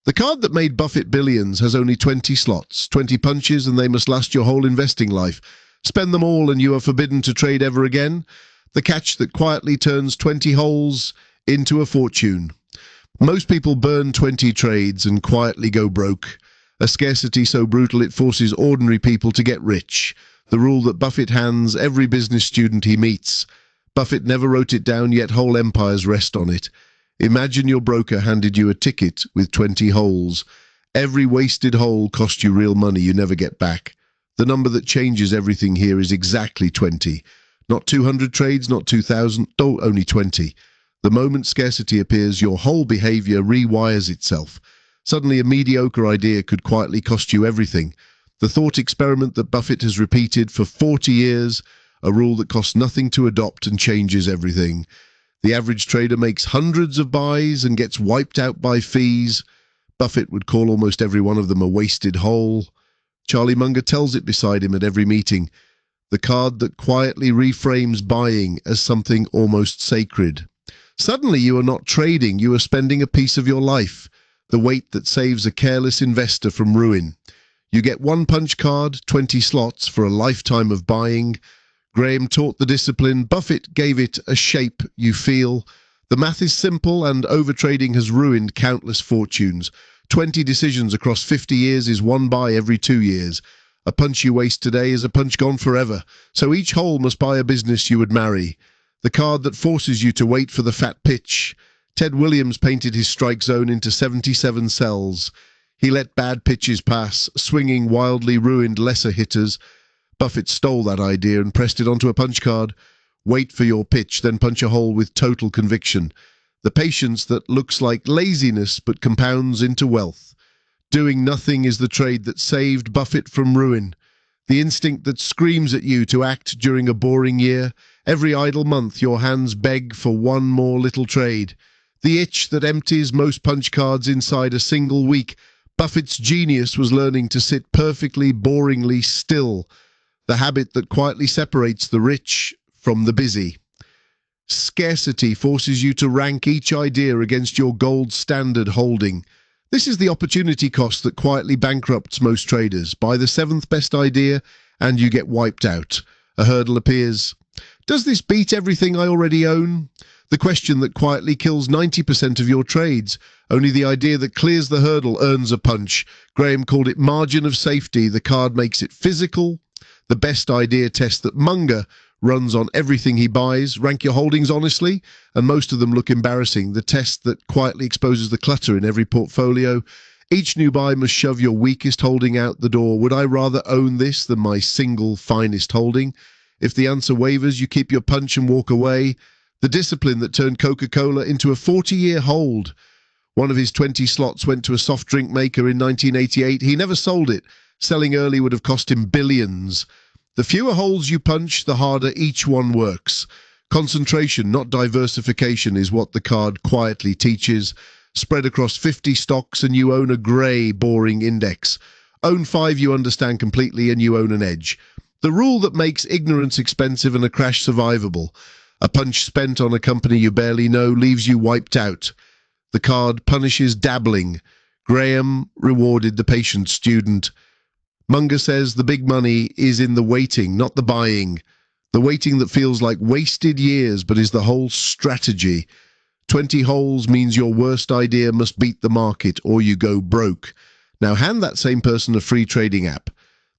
The card that made Buffett billions has only 20 slots, 20 punches, and they must last your whole investing life. Spend them all and you are forbidden to trade ever again. The catch that quietly turns 20 holes into a fortune. Most people burn 20 trades and quietly go broke. A scarcity so brutal it forces ordinary people to get rich. The rule that Buffett hands every business student he meets. Buffett never wrote it down, yet whole empires rest on it. Imagine your broker handed you a ticket with 20 holes. Every wasted hole cost you real money you never get back. The number that changes everything here is exactly 20. Not 200 trades, not 2,000, no, only 20. The moment scarcity appears, your whole behavior rewires itself. Suddenly a mediocre idea could quietly cost you everything. The thought experiment that Buffett has repeated for 40 years, a rule that costs nothing to adopt and changes everything. The average trader makes hundreds of buys and gets wiped out by fees. Buffett would call almost every one of them a wasted hole. Charlie Munger tells it beside him at every meeting. The card that quietly reframes buying as something almost sacred. Suddenly you are not trading, you are spending a piece of your life. The weight that saves a careless investor from ruin. You get one punch card, 20 slots for a lifetime of buying. Graham taught the discipline, Buffett gave it a shape you feel. The math is simple and overtrading has ruined countless fortunes. 20 decisions across 50 years is one buy every 2 years. A punch you waste today is a punch gone forever. So each hole must buy a business you would marry. The card that forces you to wait for the fat pitch. Ted Williams painted his strike zone into 77 cells. He let bad pitches pass, swinging wildly ruined lesser hitters. Buffett stole that idea and pressed it onto a punch card. Wait for your pitch, then punch a hole with total conviction. The patience that looks like laziness but compounds into wealth. Doing nothing is the trade that saved Buffett from ruin. The instinct that screams at you to act during a boring year. Every idle month your hands beg for one more little trade. The itch that empties most punch cards inside a single week. Buffett's genius was learning to sit perfectly, boringly still. The habit that quietly separates the rich from the busy. Scarcity forces you to rank each idea against your gold standard holding. This is the opportunity cost that quietly bankrupts most traders. Buy the 7th best idea and you get wiped out. A hurdle appears. Does this beat everything I already own? The question that quietly kills 90% of your trades. Only the idea that clears the hurdle earns a punch. Graham called it margin of safety. The card makes it physical. The best idea test that Munger runs on everything he buys. Rank your holdings honestly, and most of them look embarrassing. The test that quietly exposes the clutter in every portfolio. Each new buy must shove your weakest holding out the door. Would I rather own this than my single finest holding? If the answer wavers, you keep your punch and walk away. The discipline that turned Coca-Cola into a 40-year hold. One of his 20 slots went to a soft drink maker in 1988. He never sold it. Selling early would have cost him billions. The fewer holes you punch, the harder each one works. Concentration, not diversification, is what the card quietly teaches. Spread across 50 stocks and you own a grey, boring index. Own 5 you understand completely and you own an edge. The rule that makes ignorance expensive and a crash survivable. A punch spent on a company you barely know leaves you wiped out. The card punishes dabbling. Graham rewarded the patient student. Munger says the big money is in the waiting, not the buying. The waiting that feels like wasted years but is the whole strategy. 20 holes means your worst idea must beat the market or you go broke. Now hand that same person a free trading app.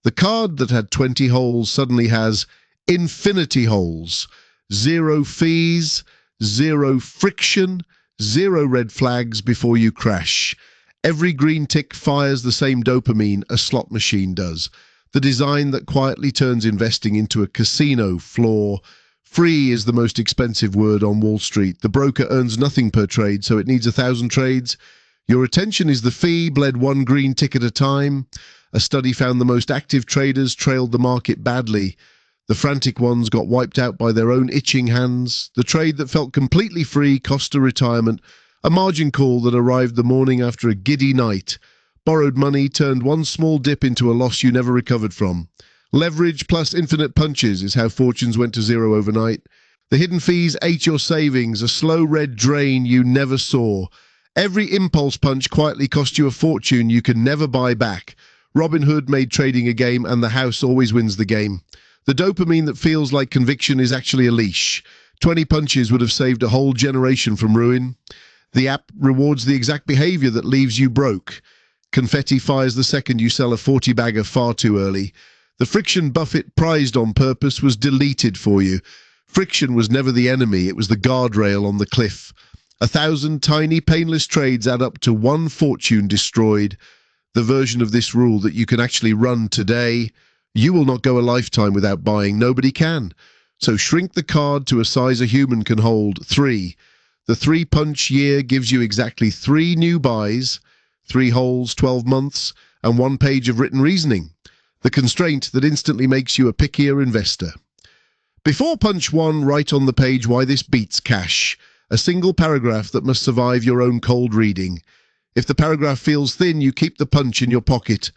The card that had 20 holes suddenly has infinity holes. 0 fees, 0 friction, 0 red flags before you crash. Every green tick fires the same dopamine a slot machine does. The design that quietly turns investing into a casino floor. Free is the most expensive word on Wall Street. The broker earns nothing per trade, so it needs 1,000 trades. Your attention is the fee, bled one green tick at a time. A study found the most active traders trailed the market badly. The frantic ones got wiped out by their own itching hands. The trade that felt completely free cost a retirement. A margin call that arrived the morning after a giddy night. Borrowed money turned one small dip into a loss you never recovered from. Leverage plus infinite punches is how fortunes went to zero overnight. The hidden fees ate your savings, a slow red drain you never saw. Every impulse punch quietly cost you a fortune you can never buy back. Robin Hood made trading a game, and the house always wins the game. The dopamine that feels like conviction is actually a leash. 20 punches would have saved a whole generation from ruin. The app rewards the exact behavior that leaves you broke. Confetti fires the second you sell a 40-bagger far too early. The friction Buffett prized on purpose was deleted for you. Friction was never the enemy, it was the guardrail on the cliff. 1,000 tiny, painless trades add up to one fortune destroyed. The version of this rule that you can actually run today, you will not go a lifetime without buying. Nobody can. So shrink the card to a size a human can hold. 3. The 3-punch year gives you exactly 3 new buys, 3 holes, 12 months, and 1 page of written reasoning. The constraint that instantly makes you a pickier investor. Before punch 1, write on the page why this beats cash. A single paragraph that must survive your own cold reading. If the paragraph feels thin, you keep the punch in your pocket.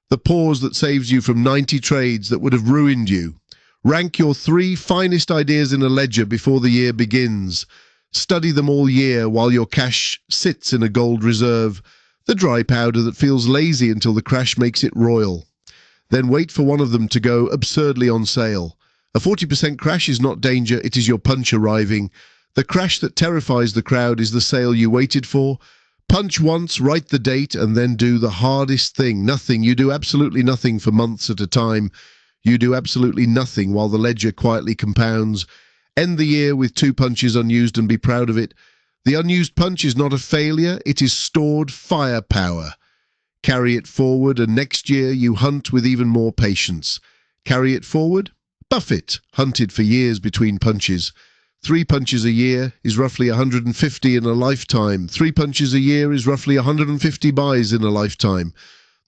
The pause that saves you from 90 trades that would have ruined you. Rank your 3 finest ideas in a ledger before the year begins. Study them all year while your cash sits in a gold reserve, the dry powder that feels lazy until the crash makes it royal. Then wait for one of them to go absurdly on sale. A 40% crash is not danger, it is your punch arriving. The crash that terrifies the crowd is the sale you waited for. Punch once, write the date, and then do the hardest thing. Nothing. You do absolutely nothing for months at a time. You do absolutely nothing while the ledger quietly compounds. End the year with 2 punches unused and be proud of it. The unused punch is not a failure, it is stored firepower. Carry it forward, and next year you hunt with even more patience. Carry it forward? Buffett hunted for years between punches. 3 punches a year is roughly 150 in a lifetime. 3 punches a year is roughly 150 buys in a lifetime.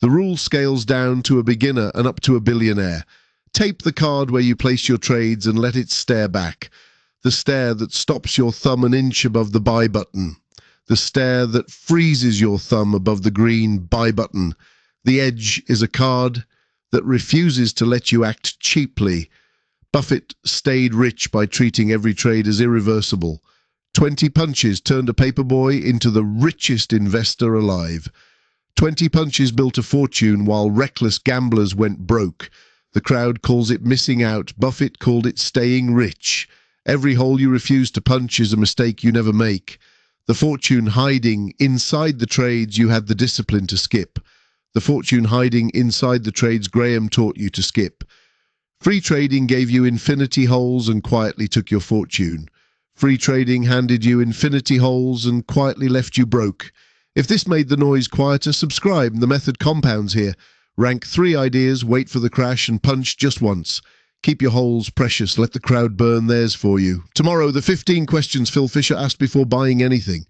The rule scales down to a beginner and up to a billionaire. Tape the card where you place your trades and let it stare back. The stare that stops your thumb an inch above the buy button. The stare that freezes your thumb above the green buy button. The edge is a card that refuses to let you act cheaply. Buffett stayed rich by treating every trade as irreversible. 20 punches turned a paperboy into the richest investor alive. 20 punches built a fortune while reckless gamblers went broke. The crowd calls it missing out. Buffett called it staying rich. Every hole you refuse to punch is a mistake you never make. The fortune hiding inside the trades you had the discipline to skip. The fortune hiding inside the trades Graham taught you to skip. Free trading gave you infinity holes and quietly took your fortune. Free trading handed you infinity holes and quietly left you broke. If this made the noise quieter, subscribe. The method compounds here. Rank 3 ideas, wait for the crash, and punch just once. Keep your holes precious. Let the crowd burn theirs for you. Tomorrow, the 15 questions Phil Fisher asked before buying anything.